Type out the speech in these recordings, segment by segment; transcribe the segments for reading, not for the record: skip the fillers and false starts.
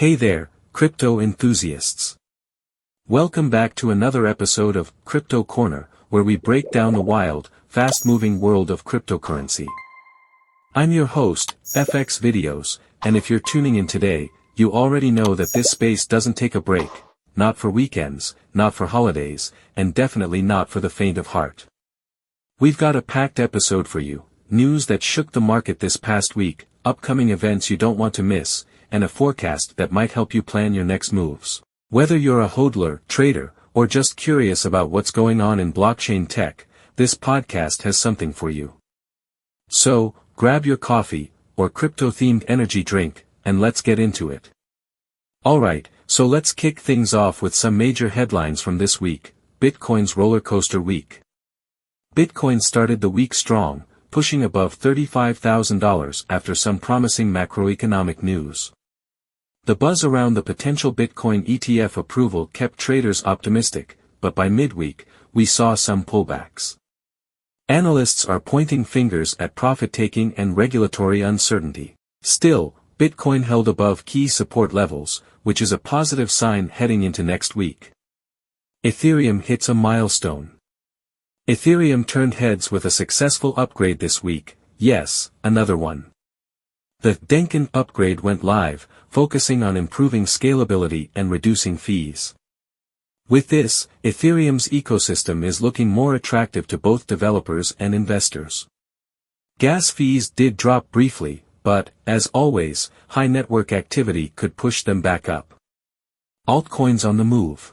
Hey there, crypto enthusiasts. Welcome back to another episode of Crypto Corner, where we break down the wild, fast-moving world of cryptocurrency. I'm your host, FX Videos, and if you're tuning in today, you already know that this space doesn't take a break, not for weekends, not for holidays, and definitely not for the faint of heart. We've got a packed episode for you, news that shook the market this past week, upcoming events you don't want to miss, and a forecast that might help you plan your next moves. Whether you're a hodler, trader, or just curious about what's going on in blockchain tech, this podcast has something for you. So, grab your coffee, or crypto-themed energy drink, and let's get into it. Alright, so let's kick things off with some major headlines from this week, Bitcoin's rollercoaster week. Bitcoin started the week strong, pushing above $35,000 after some promising macroeconomic news. The buzz around the potential Bitcoin ETF approval kept traders optimistic, but by midweek, we saw some pullbacks. Analysts are pointing fingers at profit-taking and regulatory uncertainty. Still, Bitcoin held above key support levels, which is a positive sign heading into next week. Ethereum hits a milestone. Ethereum turned heads with a successful upgrade this week, yes, another one. The Denkin upgrade went live, focusing on improving scalability and reducing fees. With this, Ethereum's ecosystem is looking more attractive to both developers and investors. Gas fees did drop briefly, but, as always, high network activity could push them back up. Altcoins on the move.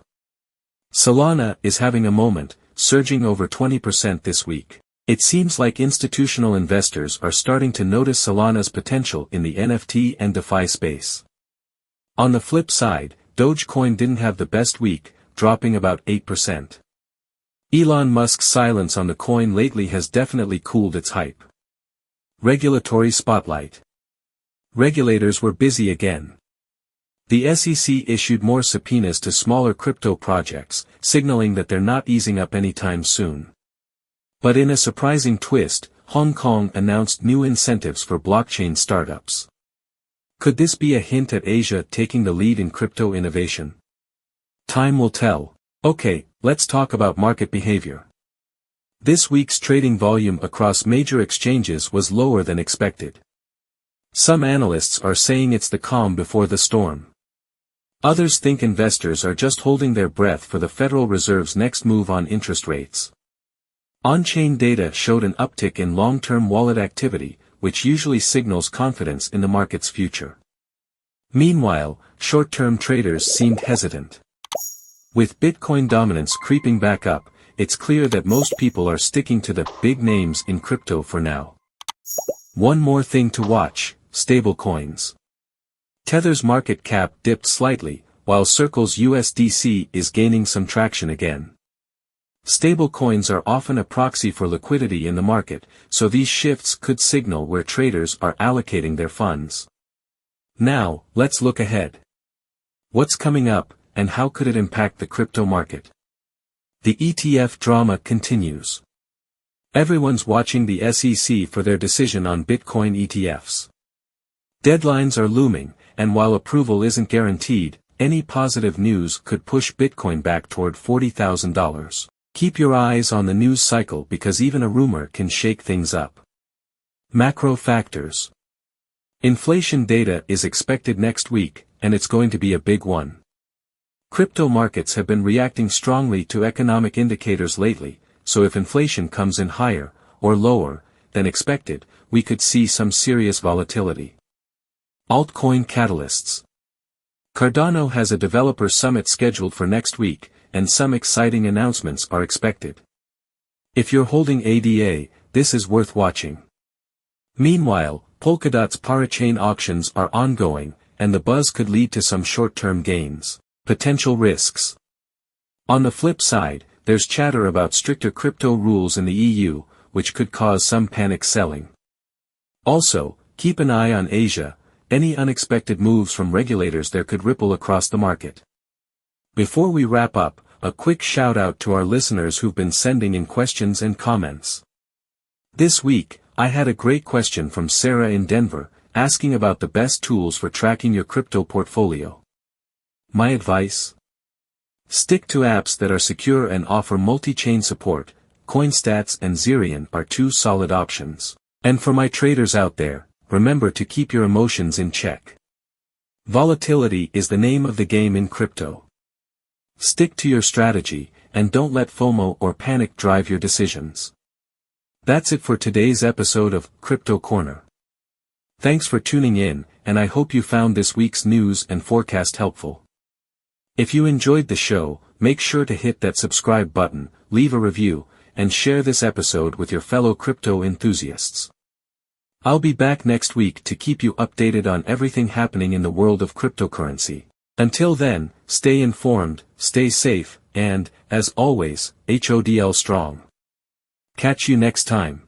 Solana is having a moment, surging over 20% this week. It seems like institutional investors are starting to notice Solana's potential in the NFT and DeFi space. On the flip side, Dogecoin didn't have the best week, dropping about 8%. Elon Musk's silence on the coin lately has definitely cooled its hype. Regulatory spotlight. Regulators were busy again. The SEC issued more subpoenas to smaller crypto projects, signaling that they're not easing up anytime soon. But in a surprising twist, Hong Kong announced new incentives for blockchain startups. Could this be a hint at Asia taking the lead in crypto innovation? Time will tell. Okay, let's talk about market behavior. This week's trading volume across major exchanges was lower than expected. Some analysts are saying it's the calm before the storm. Others think investors are just holding their breath for the Federal Reserve's next move on interest rates. On-chain data showed an uptick in long-term wallet activity, which usually signals confidence in the market's future. Meanwhile, short-term traders seemed hesitant. With Bitcoin dominance creeping back up, it's clear that most people are sticking to the big names in crypto for now. One more thing to watch, stablecoins. Tether's market cap dipped slightly, while Circle's USDC is gaining some traction again. Stablecoins are often a proxy for liquidity in the market, so these shifts could signal where traders are allocating their funds. Now, let's look ahead. What's coming up, and how could it impact the crypto market? The ETF drama continues. Everyone's watching the SEC for their decision on Bitcoin ETFs. Deadlines are looming, and while approval isn't guaranteed, any positive news could push Bitcoin back toward $40,000. Keep your eyes on the news cycle because even a rumor can shake things up. Macro factors. Inflation data is expected next week, and it's going to be a big one. Crypto markets have been reacting strongly to economic indicators lately, so if inflation comes in higher, or lower, than expected, we could see some serious volatility. Altcoin catalysts. Cardano has a developer summit scheduled for next week, and some exciting announcements are expected. If you're holding ADA, this is worth watching. Meanwhile, Polkadot's parachain auctions are ongoing, and the buzz could lead to some short-term gains. Potential risks. On the flip side, there's chatter about stricter crypto rules in the EU, which could cause some panic selling. Also, keep an eye on Asia. Any unexpected moves from regulators there could ripple across the market. Before we wrap up, a quick shout out to our listeners who've been sending in questions and comments. This week, I had a great question from Sarah in Denver, asking about the best tools for tracking your crypto portfolio. My advice? Stick to apps that are secure and offer multi-chain support. CoinStats and Zerion are two solid options. And for my traders out there, remember to keep your emotions in check. Volatility is the name of the game in crypto. Stick to your strategy, and don't let FOMO or panic drive your decisions. That's it for today's episode of Crypto Corner. Thanks for tuning in, and I hope you found this week's news and forecast helpful. If you enjoyed the show, make sure to hit that subscribe button, leave a review, and share this episode with your fellow crypto enthusiasts. I'll be back next week to keep you updated on everything happening in the world of cryptocurrency. Until then, stay informed, stay safe, and, as always, HODL strong. Catch you next time.